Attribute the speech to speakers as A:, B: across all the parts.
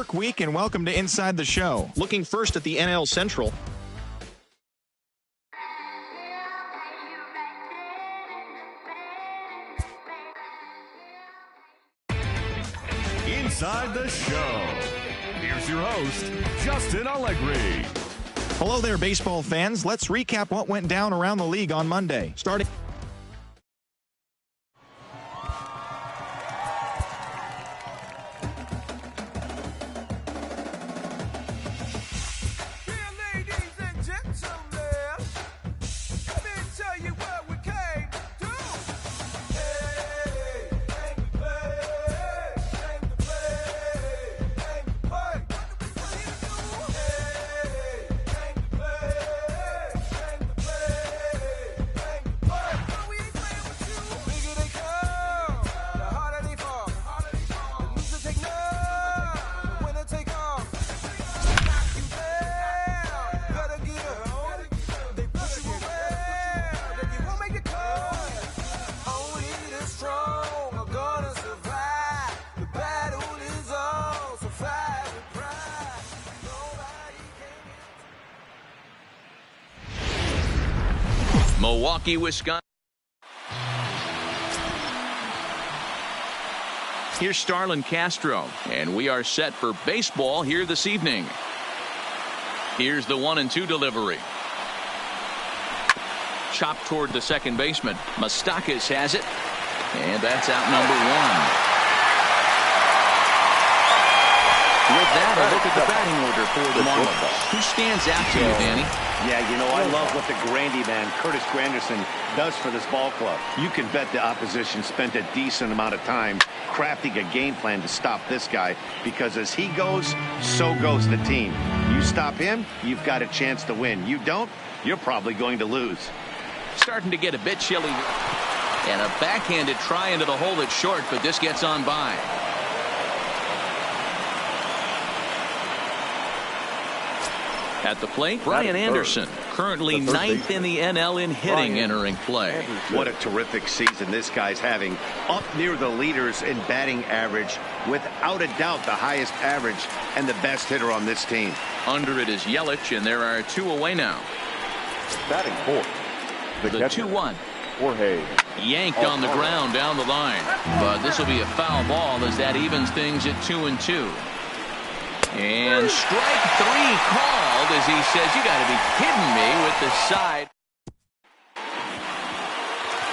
A: work week and welcome to Inside the Show.
B: Looking first at the NL Central.
C: Inside the Show. Here's your host, Justin Allegri.
A: Hello there, baseball fans. Let's recap what went down around the league on Monday. Starting
D: Milwaukee, Wisconsin. Here's Starlin Castro, and we are set for baseball here this evening. Here's the 1-2 delivery. Chopped toward the second baseman. Moustakas has it, and that's out number one. With that, a look at the batting order for the Marlins. Who stands out to you, Danny?
E: Yeah, you know, I love what the Grandy man, Curtis Granderson, does for this ball club. You can bet the opposition spent a decent amount of time crafting a game plan to stop this guy, because as he goes, so goes the team. You stop him, you've got a chance to win. You don't, you're probably going to lose.
D: Starting to get a bit chilly. And a backhanded try into the hole that's short, but this gets on by. At the plate, Brian Anderson, currently ninth in the NL in hitting, entering play.
E: What a terrific season this guy's having. Up near the leaders in batting average, without a doubt the highest average and the best hitter on this team.
D: Under it is Yelich, and there are two away now.
F: Batting fourth.
D: The 2-1.
F: Jorge.
D: Yanked on the ground down the line. But this will be a foul ball as that evens things at 2-2. And strike three called as he says, you got to be kidding me, with the side.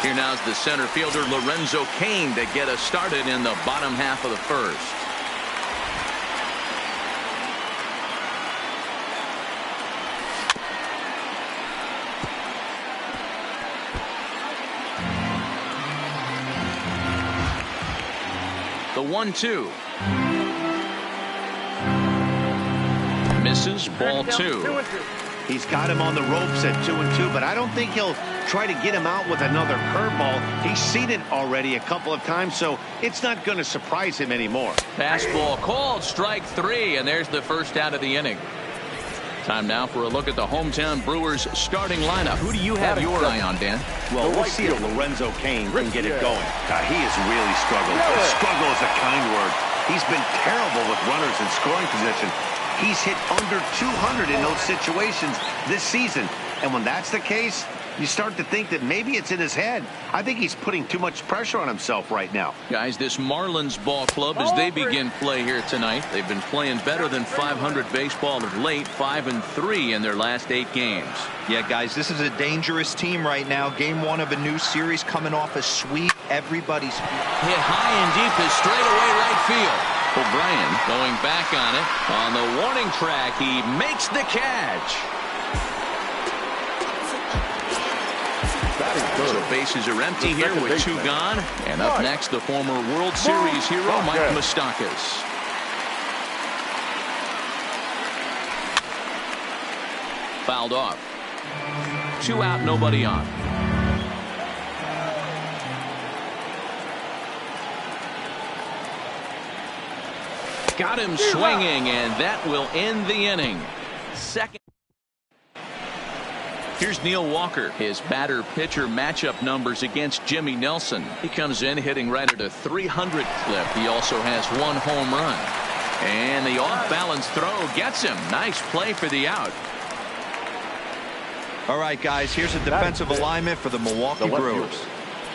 D: Here now's the center fielder Lorenzo Cain to get us started in the bottom half of the first. The 1-2. Misses, ball two.
E: He's got him on the ropes at 2-2, but I don't think he'll try to get him out with another curveball. He's seen it already a couple of times, so it's not going to surprise him anymore.
D: Fastball called, strike three, and there's the first out of the inning. Time now for a look at the hometown Brewers starting lineup. Who do you have your eye on, Dan?
E: Well, we'll see if Lorenzo Cain can get it going. He has really struggled. Struggle is a kind word. He's been terrible with runners in scoring position. He's hit under 200 in those situations this season. And when that's the case, you start to think that maybe it's in his head. I think he's putting too much pressure on himself right now.
D: Guys, this Marlins ball club, as they begin play here tonight, they've been playing better than 500 baseball of late, 5-3 in their last 8 games.
G: Yeah, guys, this is a dangerous team right now. Game 1 of a new series, coming off a sweep. Everybody's
D: hit high and deep to straightaway right field. O'Brien going back on it. On the warning track, he makes the catch. So bases are empty here with 2 gone. And up next, the former World Series hero, Mike Moustakas. Fouled off. 2 out, nobody on. Got him swinging, and that will end the inning. Second. Here's Neil Walker. His batter-pitcher matchup numbers against Jimmy Nelson. He comes in hitting right at a 300 clip. He also has 1 home run. And the off-balance throw gets him. Nice play for the out.
G: All right, guys, here's a defensive alignment for the Milwaukee Brewers.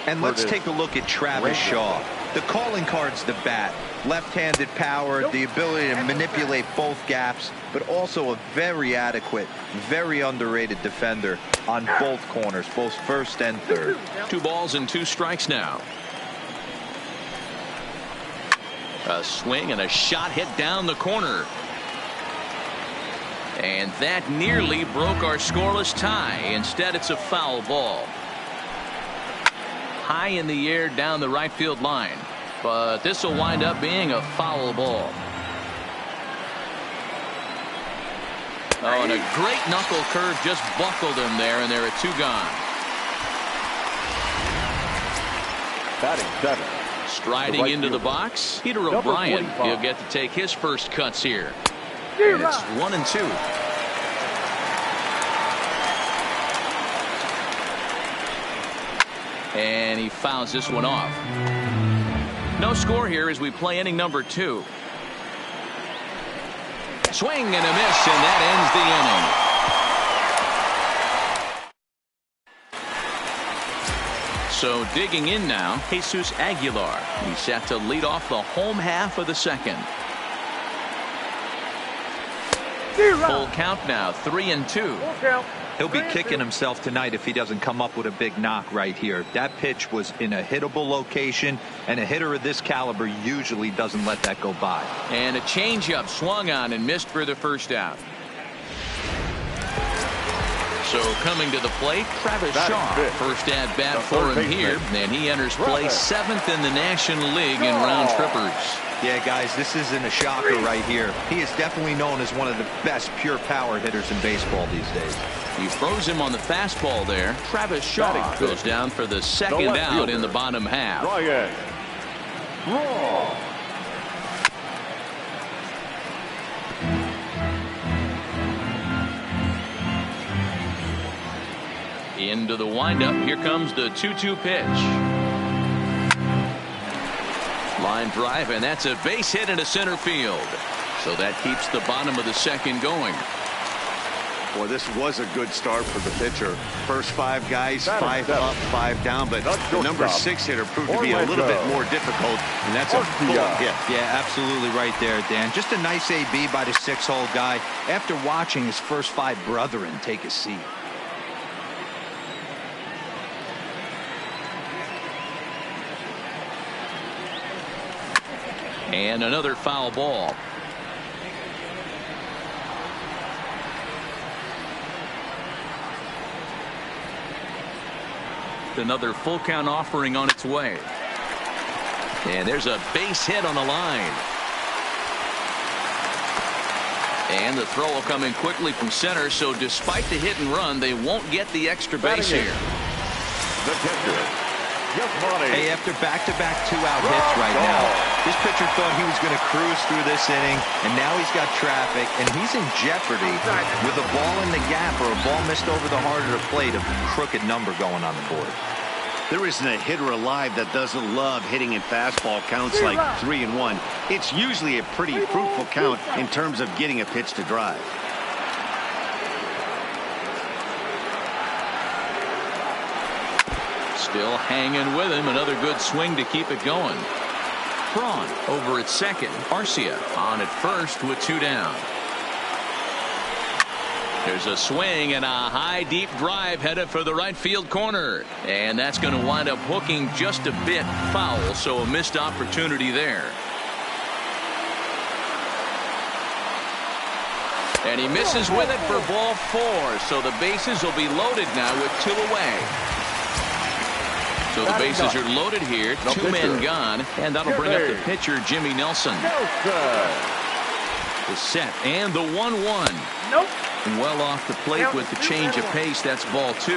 G: And let's take a look at Travis Shaw. The calling card's the bat. Left-handed power, the ability to manipulate both gaps, but also a very adequate, very underrated defender on both corners, both first and third.
D: 2 balls and 2 strikes now. A swing and a shot hit down the corner. And that nearly broke our scoreless tie. Instead, it's a foul ball. High in the air down the right field line. But this will wind up being a foul ball. Oh, and a great knuckle curve just buckled him there, and there are 2 gone.
F: Batting 7.
D: Striding into the box, Peter O'Brien. He'll get to take his first cuts here. And it's 1-2. And he fouls this one off. No score here as we play inning number 2. Swing and a miss, and that ends the inning. So digging in now, Jesus Aguilar. He's set to lead off the home half of the second. Full count now, 3-2.
G: He'll be kicking himself tonight if he doesn't come up with a big knock right here. That pitch was in a hittable location, and a hitter of this caliber usually doesn't let that go by.
D: And a changeup swung on and missed for the first out. So coming to the plate, Travis Shaw. First at bat for him here, and he enters play 7th in the National League in round trippers.
G: Yeah, guys, this isn't a shocker right here. He is definitely known as one of the best pure power hitters in baseball these days.
D: He throws him on the fastball there. Travis Shaw goes down for the second out in the bottom half. Into the windup. Here comes the 2-2 pitch. Line drive, and that's a base hit into center field. So that keeps the bottom of the second going.
E: Well, this was a good start for the pitcher. First 5 guys, 5 up, 5 down, but the number 6 hitter proved to be a little bit more difficult, and that's a full hit.
G: Yeah, absolutely right there, Dan. Just a nice AB by the 6-hole guy after watching his first 5 brethren take a seat.
D: And another foul ball. Another full count offering on its way. And there's a base hit on the line. And the throw will come in quickly from center, so despite the hit and run, they won't get the extra base here.
F: The pitcher.
G: Hey, after back-to-back 2-out hits right now, this pitcher thought he was going to cruise through this inning, and now he's got traffic, and he's in jeopardy with a ball in the gap or a ball missed over the heart of the plate, a crooked number going on the board.
E: There isn't a hitter alive that doesn't love hitting in fastball counts like 3-1. It's usually a pretty fruitful count in terms of getting a pitch to drive.
D: Still hanging with him. Another good swing to keep it going. Braun over at second. Arcia on at first with 2 down. There's a swing and a high deep drive headed for the right field corner. And that's going to wind up hooking just a bit foul. So a missed opportunity there. And he misses with it for ball 4. So the bases will be loaded now with 2 away. So the bases are loaded here, 2 men gone, and that'll bring up the pitcher, Jimmy Nelson. The set and the 1-1. Well off the plate with the change of pace. That's ball 2.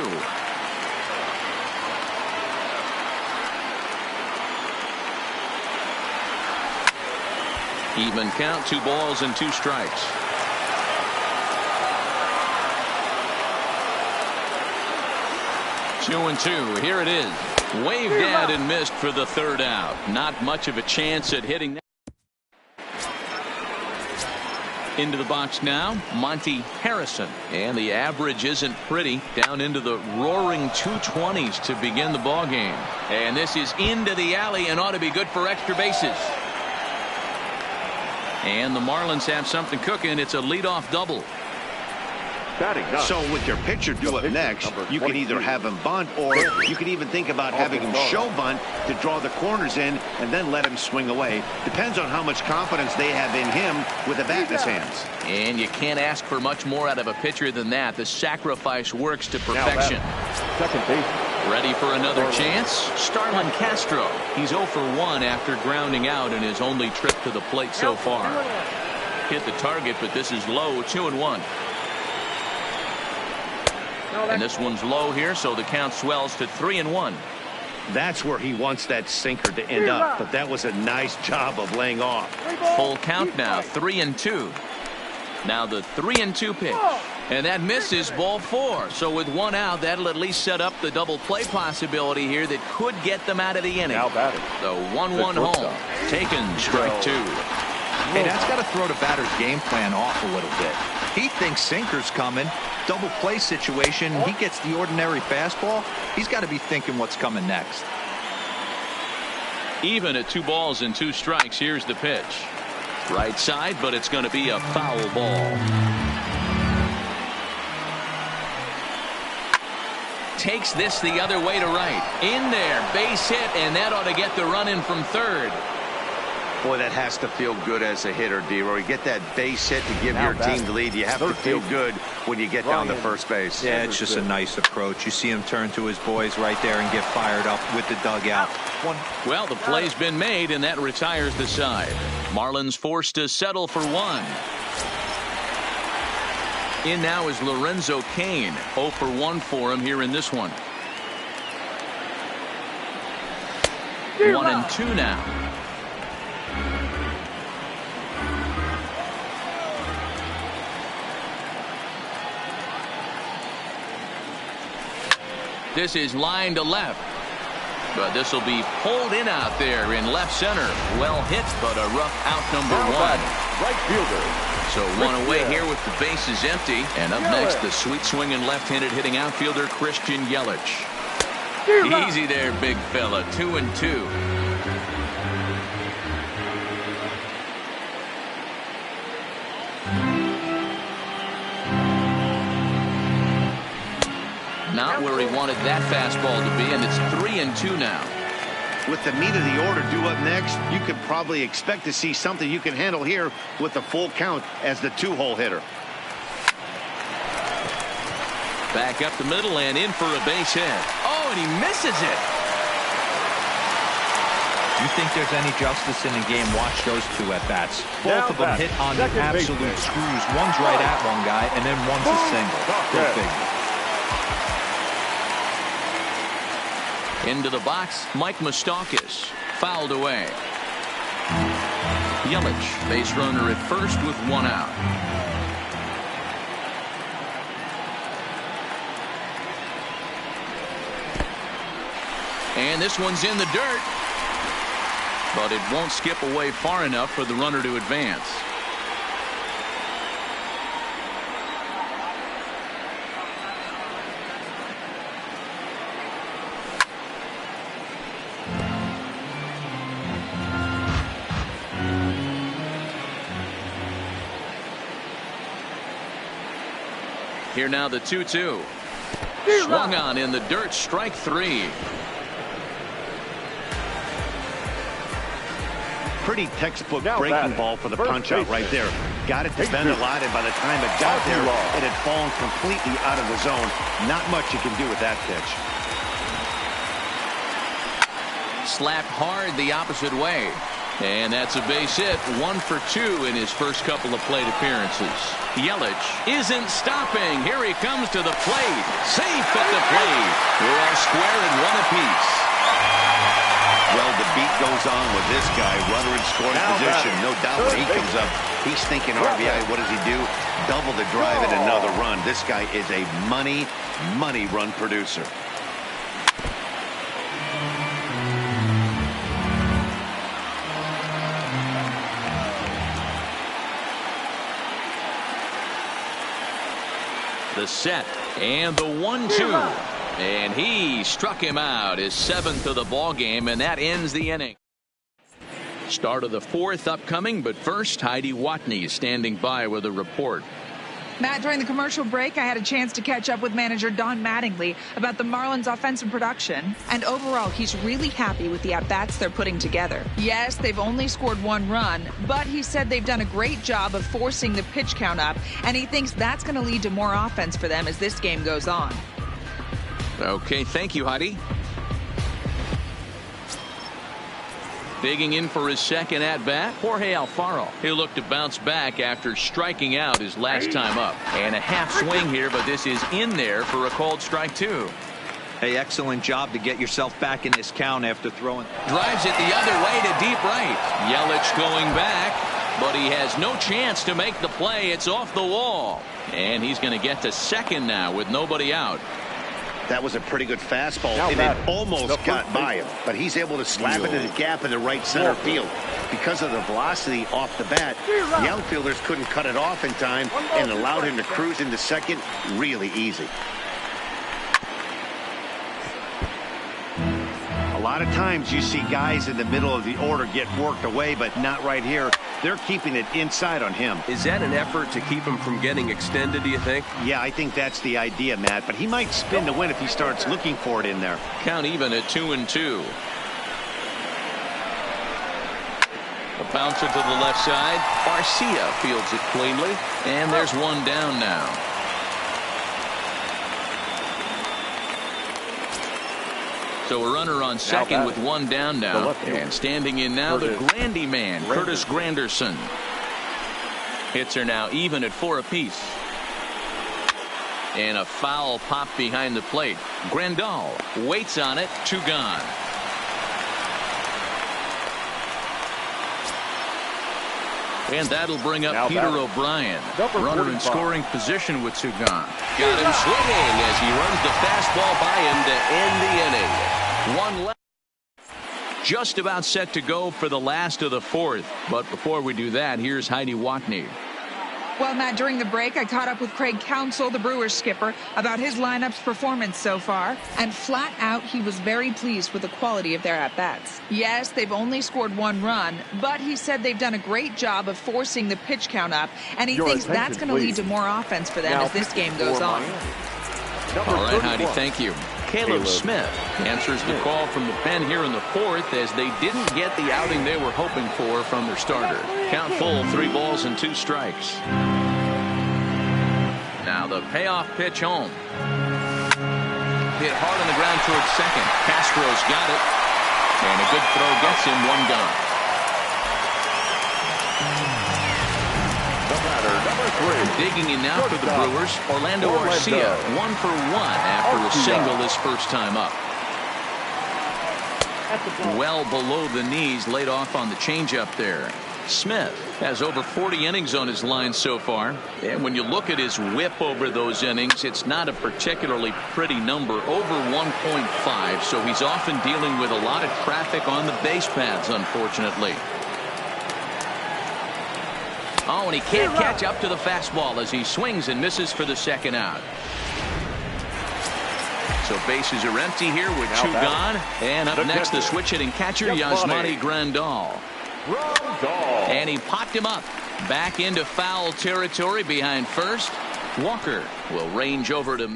D: Even count, 2 balls and 2 strikes. Two and 2. Here it is. Waved at and missed for the 3rd out. Not much of a chance at hitting that. Into the box now, Monty Harrison. And the average isn't pretty. Down into the roaring 220s to begin the ball game. And this is into the alley and ought to be good for extra bases. And the Marlins have something cooking. It's a leadoff double.
E: So with your pitcher due up next, you can either have him bunt, or you can even think about having him show bunt to draw the corners in and then let him swing away. Depends on how much confidence they have in him with the bat in his hands.
D: And you can't ask for much more out of a pitcher than that. The sacrifice works to perfection.
F: Second base.
D: Ready for another chance? Starlin Castro. He's 0 for 1 after grounding out in his only trip to the plate so far. Hit the target, but this is low, 2-1. And this one's low here, so the count swells to 3-1.
E: That's where he wants that sinker to end up, but that was a nice job of laying off.
D: Full count now, 3-2. Now the 3-2 pitch. And that misses, ball 4. So with 1 out, that'll at least set up the double play possibility here that could get them out of the inning.
F: Now batting.
D: The 1-1 home. Taken, strike 2.
G: Hey, that's got to throw the batter's game plan off a little bit. He thinks sinker's coming. Double play situation. He gets the ordinary fastball. He's got to be thinking what's coming next.
D: Even at 2 balls and 2 strikes, here's the pitch. Right side, but it's going to be a foul ball. Takes this the other way to right. In there, base hit, and that ought to get the run in from third.
E: Boy, that has to feel good as a hitter, D-Roy. Get that base hit to give your team the lead. You have to feel good when you get down to first base.
G: Yeah, it's just a nice approach. You see him turn to his boys right there and get fired up with the dugout.
D: Well, the play's been made, and that retires the side. Marlins forced to settle for 1. In now is Lorenzo Cain. 0 for 1 for him here in this one. 1-2 now. This is line to left. But this will be pulled in out there in left center. Well hit, but a rough out number 1.
F: Right fielder.
D: So 1 away here with the bases empty. And up next, the sweet swinging left-handed hitting outfielder Christian Yelich. Easy there, big fella. 2-2. Not where he wanted that fastball to be, and it's 3-2 now.
E: With the meat of the order due up next, you could probably expect to see something you can handle here with the full count as the 2-hole hitter.
D: Back up the middle and in for a base hit. Oh, and he misses it.
G: You think there's any justice in the game? Watch those 2 at-bats. Both of them hit on the absolute screws. One's right at one guy, and then one's a single. Go figure.
D: Into the box, Mike Moustakas. Fouled away. Yelich, base runner at first with 1 out. And this one's in the dirt. But it won't skip away far enough for the runner to advance. Here now the 2-2. Swung on in the dirt, strike 3.
E: Pretty textbook breaking ball for the punch out right there. Got it to bend a lot, and by the time it got there, it had fallen completely out of the zone. Not much you can do with that pitch.
D: Slapped hard the opposite way. And that's a base hit. 1 for 2 in his first couple of plate appearances. Yelich isn't stopping. Here he comes to the plate. Safe at the plate. We're all square and 1 apiece.
E: Well, the beat goes on with this guy. Runner in scoring position. No doubt when he comes up, he's thinking RBI. What does he do? Double the drive and another run. This guy is a money run producer.
D: The set and the 1-2. And he struck him out, his 7th of the ball game, and that ends the inning. Start of the 4th upcoming, but first, Heidi Watney is standing by with a report.
H: Matt, during the commercial break, I had a chance to catch up with manager Don Mattingly about the Marlins' offensive production. And overall, he's really happy with the at-bats they're putting together. Yes, they've only scored 1 run, but he said they've done a great job of forcing the pitch count up, and he thinks that's going to lead to more offense for them as this game goes on.
D: Okay, thank you, Heidi. Digging in for his second at-bat, Jorge Alfaro. He'll look to bounce back after striking out his last time up. And a half swing here, but this is in there for a called strike 2.
G: Hey, excellent job to get yourself back in this count after throwing.
D: Drives it the other way to deep right. Yelich going back, but he has no chance to make the play. It's off the wall. And he's going to get to second now with nobody out.
E: That was a pretty good fastball, and it almost got by him. But he's able to slap it in the gap in the right center field. Because of the velocity off the bat, the outfielders couldn't cut it off in time and allowed him to cruise into second really easy. A lot of times you see guys in the middle of the order get worked away, but not right here. They're keeping it inside on him.
F: Is that an effort to keep him from getting extended, do you think?
E: Yeah, I think that's the idea, Matt. But he might spin to win if he starts looking for it in there.
D: Count even at 2-2. A bouncer to the left side. Garcia fields it cleanly. And there's one down now. So a runner on second with one down now. And standing in now, the Grandy man, Curtis Granderson. Hits are now even at 4 apiece. And a foul pop behind the plate. Grandal waits on it. 2 gone. And that'll bring up Peter O'Brien. Runner in scoring position with 2 gone. Got him swinging as he runs the fastball by him to end the inning. 1 left. Just about set to go for the last of the 4th. But before we do that, here's Heidi Watney.
H: Well, Matt, during the break, I caught up with Craig Counsell, the Brewers skipper, about his lineup's performance so far. And flat out, he was very pleased with the quality of their at-bats. Yes, they've only scored 1 run, but he said they've done a great job of forcing the pitch count up, and he thinks that's going to lead to more offense for them as this game goes on.
D: All right, Heidi, thank you. Caleb Smith answers the call from the pen here in the 4th as they didn't get the outing they were hoping for from their starter. Count full, 3 balls and 2 strikes. Now the payoff pitch home. Hit hard on the ground towards second. Castro's got it. And a good throw gets him 1 gone. Digging in now for the Brewers, Orlando Arcia, 1 for 1 after a single his first time up. Well below the knees, laid off on the changeup there. Smith has over 40 innings on his line so far, and when you look at his whip over those innings, it's not a particularly pretty number, over 1.5, so he's often dealing with a lot of traffic on the base paths, unfortunately. Oh, and he can't catch up to the fastball as he swings and misses for the second out. So bases are empty here with 2 gone. And up next, the switch hitting catcher, Yasmani Grandal. And he popped him up. Back into foul territory behind first. Walker will range over to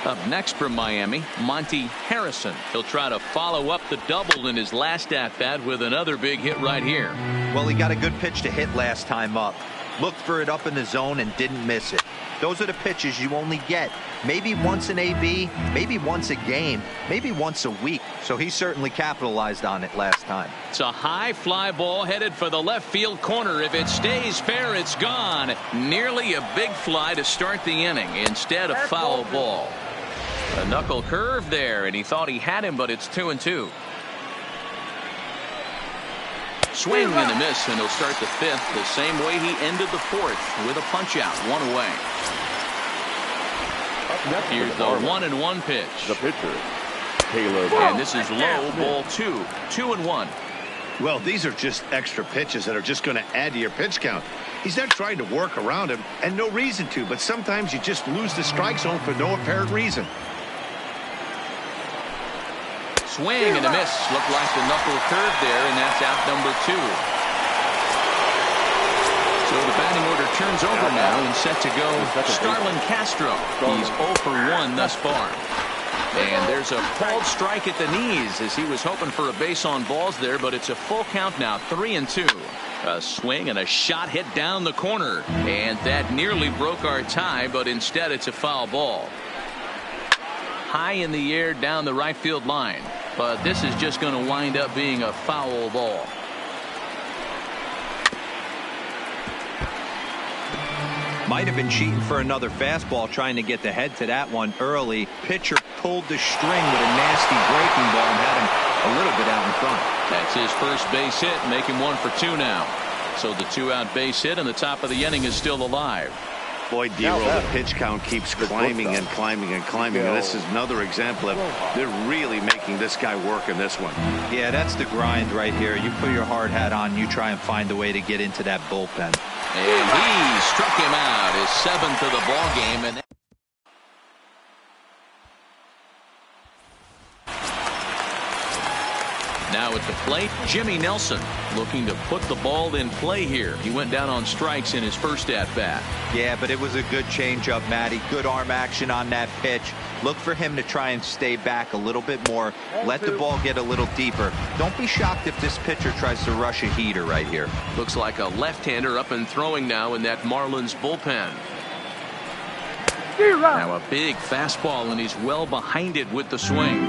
D: Up next from Miami, Monty Harrison. He'll try to follow up the double in his last at-bat with another big hit right here.
G: Well, he got a good pitch to hit last time up. Looked for it up in the zone and didn't miss it. Those are the pitches you only get maybe once in AB, maybe once a game, maybe once a week. So he certainly capitalized on it last time.
D: It's a high fly ball headed for the left field corner. If it stays fair, it's gone. Nearly a big fly to start the inning. Instead, a foul ball. A knuckle curve there, and he thought he had him, but it's 2-2. Swing and a miss, and he'll start the 5th the same way he ended the 4th with a punch out, 1 away. Here's the 1-1 pitch.
F: The pitcher, Caleb.
D: And this is low, ball 2. 2-1.
E: Well, these are just extra pitches that are just going to add to your pitch count. He's not trying to work around him, and no reason to, but sometimes you just lose the strike zone for no apparent reason.
D: Swing and a miss. Looked like the knuckle curve there, and that's out number 2. So the batting order turns over now and set to go Starlin Castro. He's 0 for 1 thus far. And there's a called strike at the knees as he was hoping for a base on balls there, but it's a full count now, 3-2. A swing and a shot hit down the corner, and that nearly broke our tie, but instead it's a foul ball. High in the air down the right field line, but this is just going to wind up being a foul ball.
G: Might have been cheating for another fastball, trying to get the head to that one early. Pitcher pulled the string with a nasty breaking ball and had him a little bit out in front.
D: That's his first base hit, making 1 for 2 now. So the 2-out base hit, and the top of the inning is still alive.
E: Boy, D-Roll, the pitch count keeps climbing and climbing and climbing. And this is another example of they're really making this guy work in this one.
G: Yeah, that's the grind right here. You put your hard hat on, you try and find a way to get into that bullpen.
D: And he struck him out, his 7th of the ball game. And now at the plate, Jimmy Nelson looking to put the ball in play here. He went down on strikes in his first at-bat.
G: Yeah, but it was a good changeup, Matty. Good arm action on that pitch. Look for him to try and stay back a little bit more. Let the ball get a little deeper. Don't be shocked if this pitcher tries to rush a heater right here.
D: Looks like a left-hander up and throwing now in that Marlins bullpen. Now a big fastball, and he's well behind it with the swing.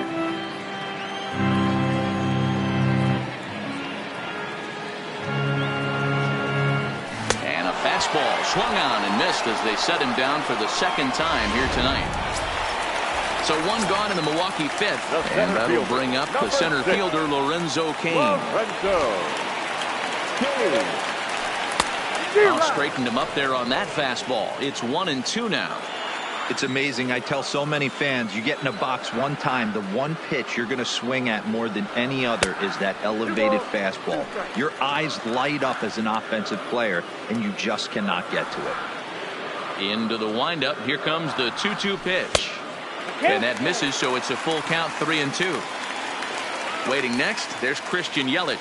D: Fastball swung on and missed as they set him down for the 2nd time here tonight. So 1 gone in the Milwaukee 5th, and that'll bring up the center fielder Lorenzo Cain. Straightened him up there on that fastball. It's 1-2 now.
G: It's amazing. I tell so many fans, you get in a box one time, the one pitch you're going to swing at more than any other is that elevated fastball. Your eyes light up as an offensive player, and you just cannot get to it.
D: Into the windup. Here comes the 2-2 pitch. And that misses, so it's a full count, 3-2. Waiting next, there's Christian Yelich.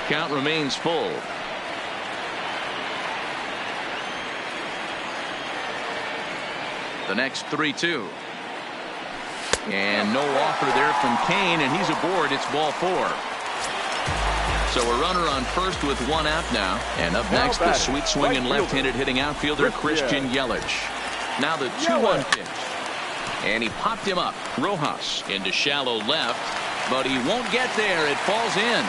D: Count remains full. The next 3-2. And no offer there from Cain, and he's aboard. It's ball 4. So a runner on first with 1 out now. And up next, the sweet swinging left-handed hitting outfielder Christian Yelich. Now the 2-1 pitch. And he popped him up. Rojas into shallow left, but he won't get there. It falls in.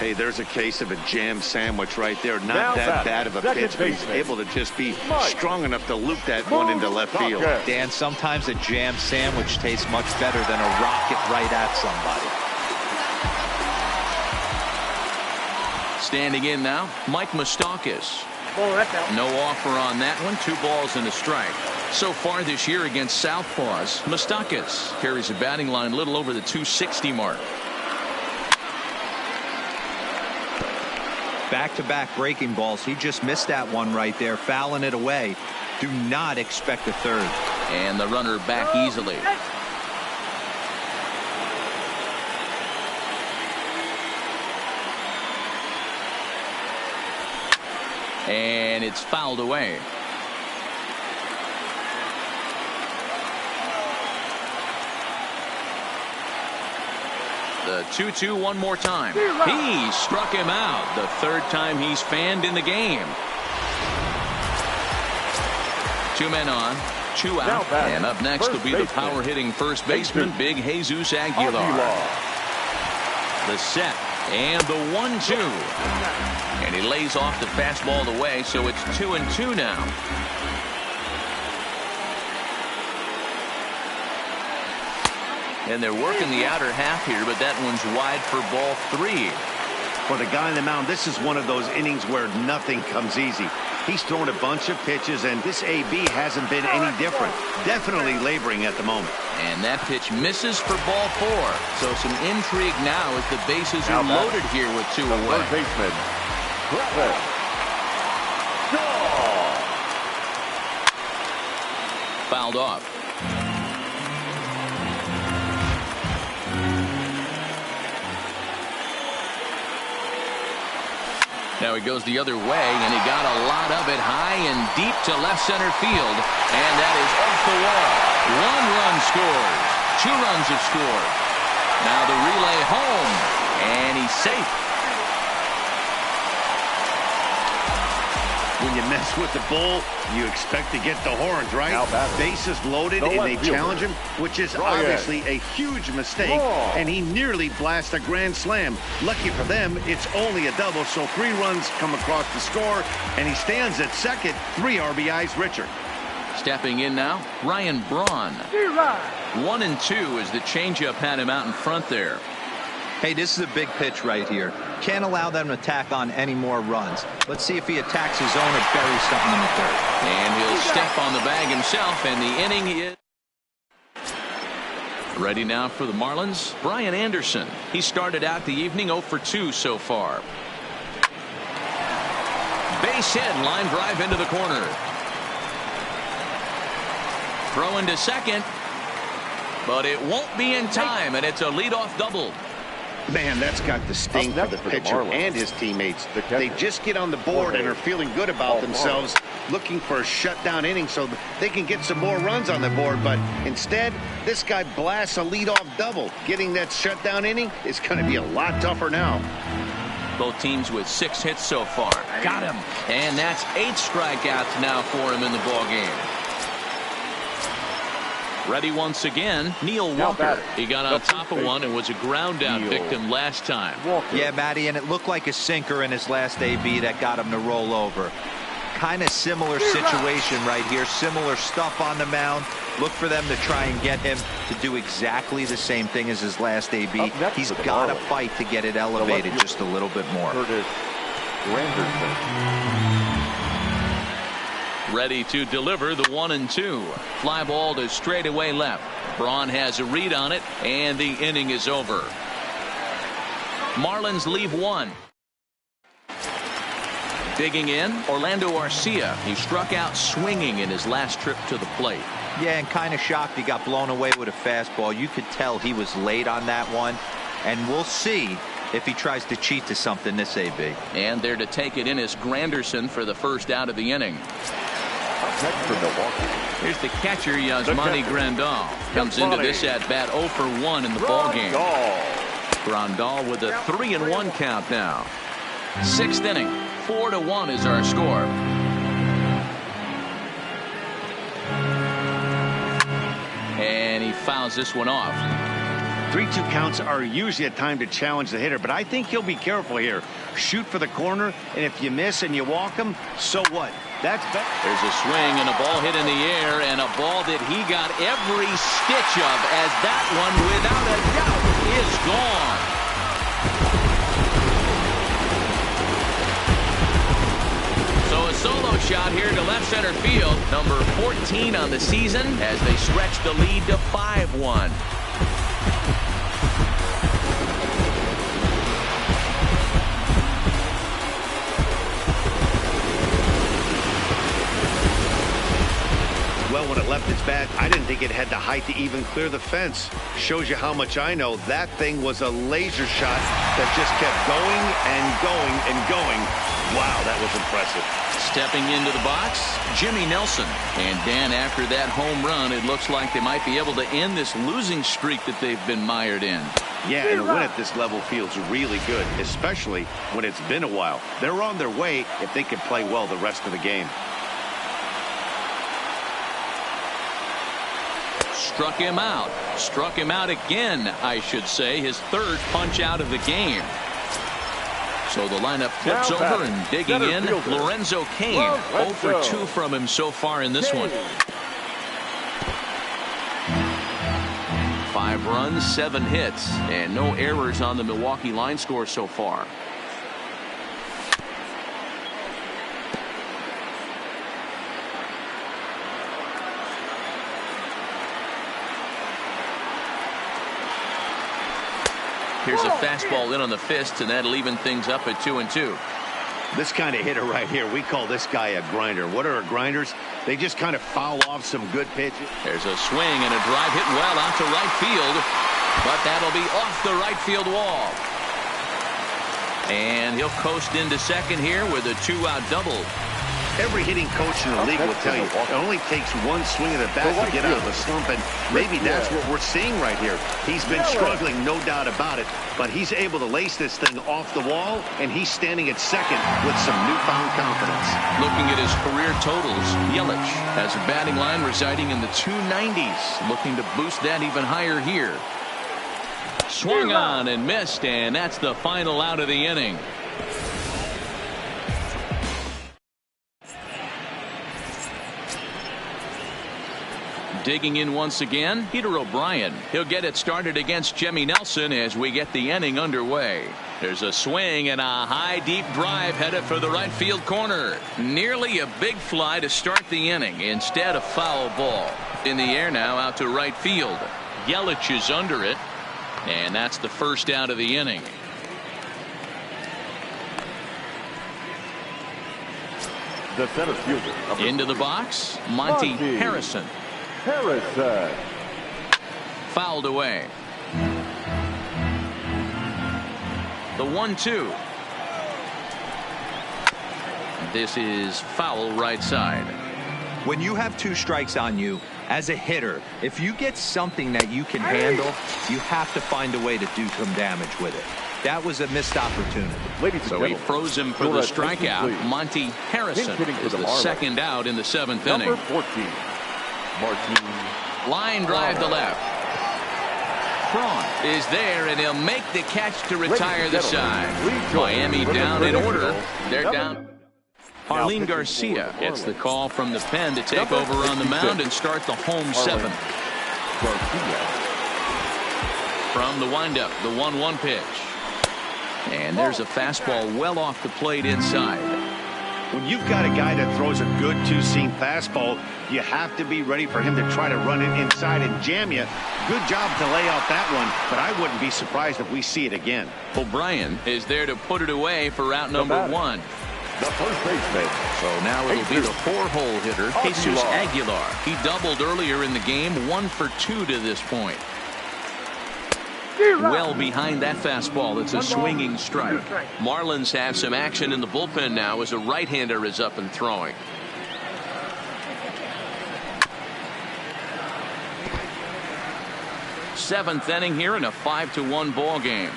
E: Hey, there's a case of a jam sandwich right there. Not that bad of a pitch, but he's able to just be strong enough to loop that one into left field.
G: Dan, sometimes a jam sandwich tastes much better than a rocket right at somebody.
D: Standing in now, Mike Moustakas. No offer on that one. 2 balls and a strike. So far this year against Southpaws, Moustakas carries a batting line a little over the 260 mark.
G: Back-to-back breaking balls. He just missed that one right there, fouling it away. Do not expect a third.
D: And the runner back easily. And it's fouled away. The 2-2 one more time. He struck him out. The 3rd time he's fanned in the game. 2 men on, 2 out. And up next will be the power hitting first baseman, Big Jesus Aguilar. The set and the 1-2. And he lays off the fastball away, so it's 2-2 now. And they're working the outer half here, but that one's wide for ball 3.
E: For the guy on the mound, this is one of those innings where nothing comes easy. He's thrown a bunch of pitches, and this AB hasn't been any different. Definitely laboring at the moment.
D: And that pitch misses for ball 4. So some intrigue now as the bases are loaded here with 2 away.
C: Baseman.
D: Fouled off. Now he goes the other way, and he got a lot of it high and deep to left center field. And that is off the wall. 1 run scores. 2 runs have scored. Now the relay home, and he's safe.
E: When you mess with the bull, you expect to get the horns, right? Bases loaded, and they challenge him, which is obviously a huge mistake, and he nearly blasts a grand slam. Lucky for them, it's only a double, so 3 runs come across the score, and he stands at second, 3 RBIs richer.
D: Stepping in now, Ryan Braun. 1-2 as the changeup had him out in front there.
G: Hey, this is a big pitch right here. Can't allow them to tack on any more runs. Let's see if he attacks his own or buries something in the third.
D: And he'll step on the bag himself, and the inning is ready now for the Marlins. Brian Anderson. He started out the evening 0 for 2 so far. Base hit, line drive into the corner. Throw into second, but it won't be in time, and it's a leadoff double.
E: Man, that's got the sting for the pitcher and his teammates. They just get on the board and are feeling good about themselves, looking for a shutdown inning so they can get some more runs on the board. But instead, this guy blasts a leadoff double. Getting that shutdown inning is going to be a lot tougher now.
D: Both teams with 6 hits so far. Got him. And that's 8 strikeouts now for him in the ballgame. Ready once again, Neil Walker. He got on top of one and was a ground out victim last time.
G: Yeah, Matty, and it looked like a sinker in his last AB that got him to roll over. Kind of similar situation right here. Similar stuff on the mound. Look for them to try and get him to do exactly the same thing as his last AB. He's got to fight to get it elevated just a little bit more.
D: Ready to deliver the 1-2. Fly ball to straightaway left. Braun has a read on it, and the inning is over. Marlins leave 1. Digging in, Orlando Arcia. He struck out swinging in his last trip to the plate.
G: Yeah, and kind of shocked he got blown away with a fastball. You could tell he was late on that one, and we'll see if he tries to cheat to something this AB.
D: And there to take it in is Granderson for the first out of the inning. Here's the catcher, Yasmani Grandal. Comes into this at bat 0 for 1 in the ballgame. Grandal with a 3-1 count now. 6th inning, 4-1 is our score. And he fouls this one off.
E: 3-2 counts are usually a time to challenge the hitter, but I think he'll be careful here. Shoot for the corner, and if you miss and you walk him, so what? That's better.
D: There's a swing and a ball hit in the air, and a ball that he got every stitch of, as that one, without a doubt, is gone. So a solo shot here to left center field. Number 14 on the season as they stretch the lead to 5-1.
E: Well, when it left its bat, I didn't think it had the height to even clear the fence. Shows you how much I know. That thing was a laser shot that just kept going and going and going. Wow, that was impressive.
D: Stepping into the box, Jimmy Nelson. And Dan, after that home run, it looks like they might be able to end this losing streak that they've been mired in.
E: Yeah, and a win at this level feels really good, especially when it's been a while. They're on their way if they can play well the rest of the game.
D: Struck him out. Struck him out again, I should say. His 3rd punch out of the game. So the lineup flips over and digging in. Lorenzo Cain. 0 for 2 from him so far in this one. 5 runs, 7 hits, and no errors on the Milwaukee line score so far. Here's a fastball in on the fist, and that'll even things up at 2-2.
E: This kind of hitter right here, we call this guy a grinder. What are grinders? They just kind of foul off some good pitches.
D: There's a swing and a drive hit well out to right field, but that'll be off the right field wall. And he'll coast into second here with a 2-out double.
E: Every hitting coach in the league will tell you it only takes one swing of the bat to get out of a slump, and maybe that's what we're seeing right here. He's been struggling, no doubt about it, but he's able to lace this thing off the wall, and he's standing at second with some newfound confidence.
D: Looking at his career totals, Yelich has a batting line residing in the 290s, looking to boost that even higher here. Swung on and missed, and that's the final out of the inning. Digging in once again, Peter O'Brien. He'll get it started against Jimmy Nelson as we get the inning underway. There's a swing and a high deep drive headed for the right field corner. Nearly a big fly to start the inning. Instead, a foul ball. In the air now out to right field. Yelich is under it, and that's the first out of the inning.
C: The center fielder.
D: Into the box, Monty Harrison. Fouled away. The 1-2. This is foul right side.
G: When you have 2 strikes on you, as a hitter, if you get something that you can handle, you have to find a way to do some damage with it. That was a missed opportunity.
D: So he froze him for the strikeout. Monty Harrison is the second out in the 7th inning.
C: Number 14, Martin.
D: Line drive to left. Cron is there, and he'll make the catch to retire the side. Miami down in order. They're down. Arlene Garcia gets the call from the pen to take over on the mound and start the home 7th. From the windup, the 1-1 pitch. And there's a fastball well off the plate inside.
E: When you've got a guy that throws a good two-seam fastball, you have to be ready for him to try to run it inside and jam you. Good job to lay out that one, but I wouldn't be surprised if we see it again.
D: O'Brien is there to put it away for out number 1.
C: The first baseman.
D: So now it'll be the 4-hole hitter, Jesus Aguilar. He doubled earlier in the game, 1 for 2 to this point. Well behind that fastball. It's a swinging strike. Marlins have some action in the bullpen now as a right-hander is up and throwing. Seventh inning here in a 5-1 ball game.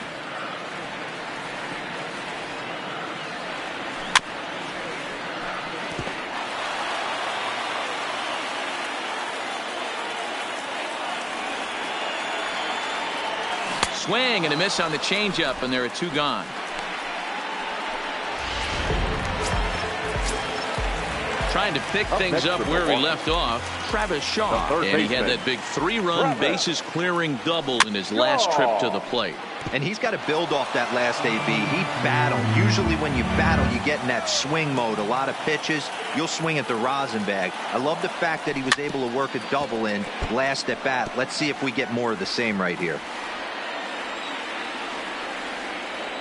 D: Swing and a miss on the changeup, and there are 2 gone. Trying to pick things up where he left off, Travis Shaw, and he had that big 3-run bases clearing double in his last trip to the plate.
G: And he's got to build off that last AB. He battled. Usually when you battle, you get in that swing mode. A lot of pitches, you'll swing at the rosin bag. I love the fact that he was able to work a double in last at bat. Let's see if we get more of the same right here.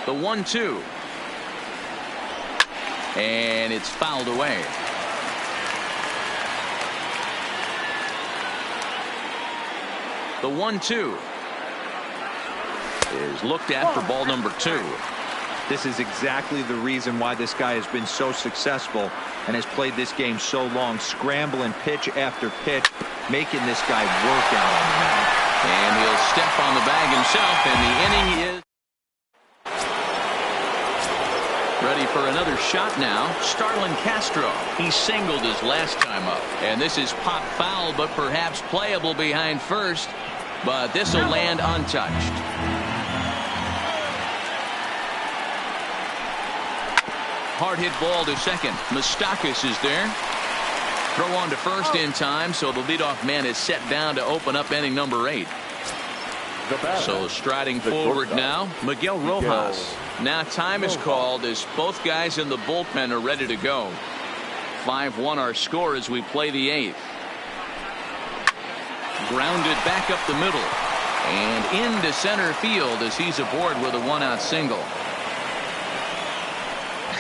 D: The 1-2. And it's fouled away. The 1-2 is looked at for ball number 2.
G: This is exactly the reason why this guy has been so successful and has played this game so long, scrambling pitch after pitch, making this guy work out on the mound.
D: And he'll step on the bag himself, and the inning is ready for another shot now. Starlin Castro. He singled his last time up. And this is pop foul, but perhaps playable behind first. But this will land untouched. Hard hit ball to second. Moustakas is there. Throw on to first in time, so the leadoff man is set down to open up inning number 8. So striding forward now, Miguel Rojas. Now time is called as both guys in the bullpen are ready to go. 5-1 our score as we play the 8th. Grounded back up the middle. And into center field as he's aboard with a one-out single.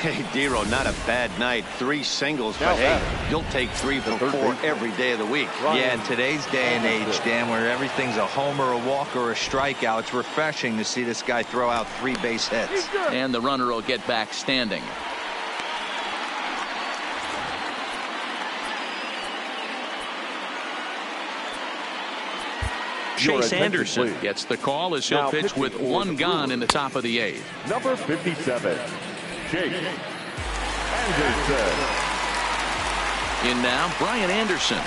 E: Hey, Dero, not a bad night. 3 singles, but hey, you'll take 3 for 4 every day of the week.
G: Yeah, in today's day and age, Dan, where everything's a homer, a walk, or a strikeout, it's refreshing to see this guy throw out 3 base hits.
D: And the runner will get back standing. Chase Anderson gets the call as he'll pitch with 1 gone in the top of the 8th.
C: Number 57, Chase Anderson.
D: In now, Brian Anderson.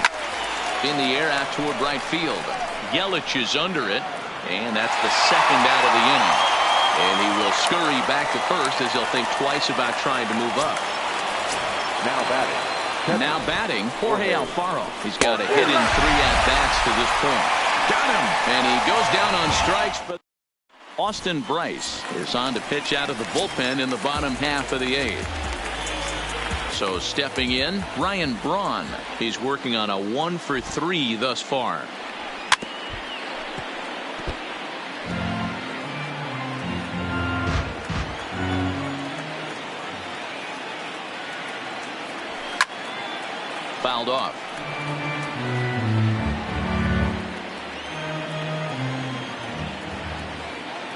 D: In the air out toward right field. Yelich is under it, and that's the 2nd out of the inning. And he will scurry back to first as he'll think twice about trying to move up. Now batting, Jorge Alfaro. He's got a hit in 3 at-bats to this point. Got him! And he goes down on strikes, but Austin Bryce is on to pitch out of the bullpen in the bottom half of the 8th. So stepping in, Ryan Braun. He's working on a 1 for 3 thus far. Fouled off.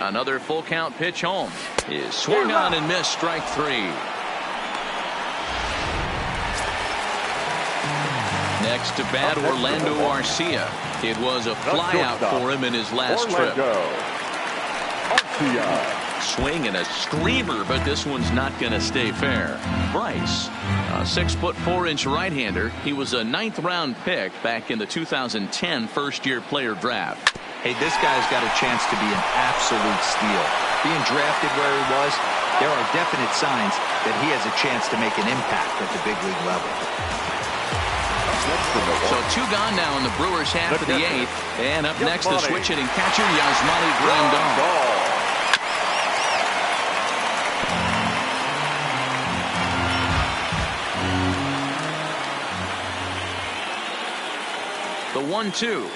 D: Another full count pitch home is swung on and missed, strike 3. Next to bat, Orlando Arcia. It was a flyout for him in his last trip. Swing and a screamer, but this one's not going to stay fair. Bryce, a 6'4" right-hander. He was a 9th round pick back in the 2010 first-year player draft.
G: Hey, this guy's got a chance to be an absolute steal. Being drafted where he was, there are definite signs that he has a chance to make an impact at the big league level.
D: So 2 gone now in the Brewers half of the 8th. And up next, the switch hitting catcher, Yasmani Grandal. The 1-2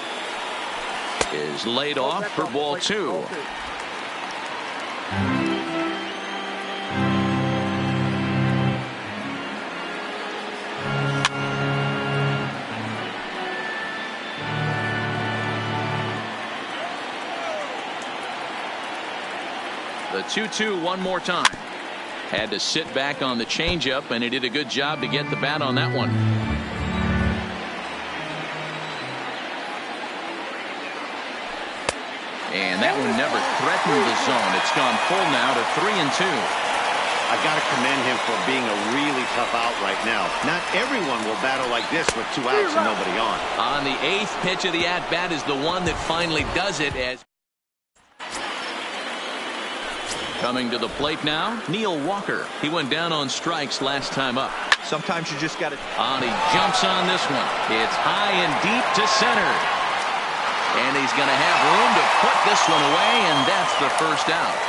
D: is laid off for ball 2. The 2-2 one more time. Had to sit back on the changeup, and he did a good job to get the bat on that one. And that one never threatened the zone. It's gone full now to 3-2.
E: I got to commend him for being a really tough out right now. Not everyone will battle like this with 2 outs and nobody on.
D: On the 8th pitch of the at-bat is the one that finally does it. As coming to the plate now, Neil Walker. He went down on strikes last time up.
G: Sometimes you just got to.
D: He jumps on this one. It's high and deep to center. And he's going to have room to put this one away, and that's the first out.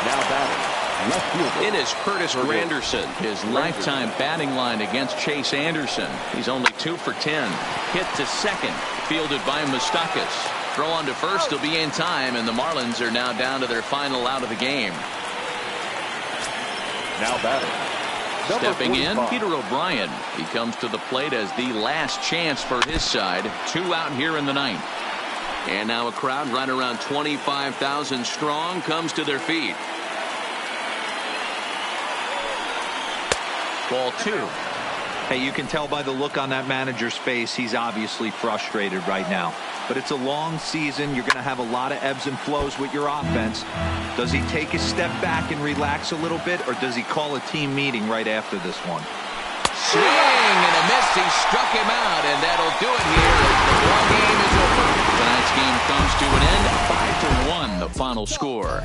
C: Now batting, left fielder.
D: It is Curtis Granderson, his lifetime batting line against Chase Anderson. He's only 2 for 10. Hit to second, fielded by Moustakas. Throw on to first will be in time, and the Marlins are now down to their final out of the game.
C: Now batting.
D: Stepping in, Peter O'Brien. He comes to the plate as the last chance for his side. 2 out here in the 9th. And now a crowd right around 25,000 strong comes to their feet. Ball 2.
G: Hey, you can tell by the look on that manager's face, he's obviously frustrated right now. But it's a long season. You're going to have a lot of ebbs and flows with your offense. Does he take a step back and relax a little bit, or does he call a team meeting right after this one?
D: Swing and a miss. He struck him out, and that'll do it here. The ball game is over. Tonight's game comes to an end. 5-1, the final score.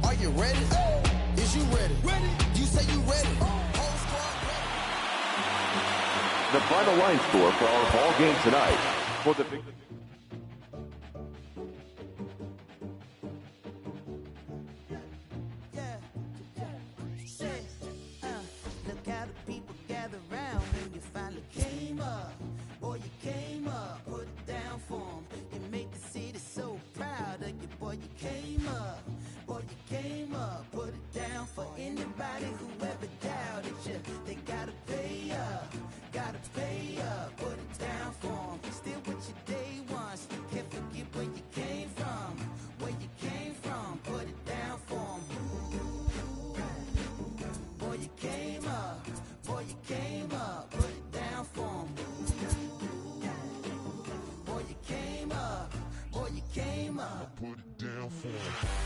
I: Are you ready? Is you ready? Ready? You say you ready?
C: The final line score for our ball game tonight. For the big.
I: Came up, boy, you came up, put it down for 'em.
J: put it down for 'em.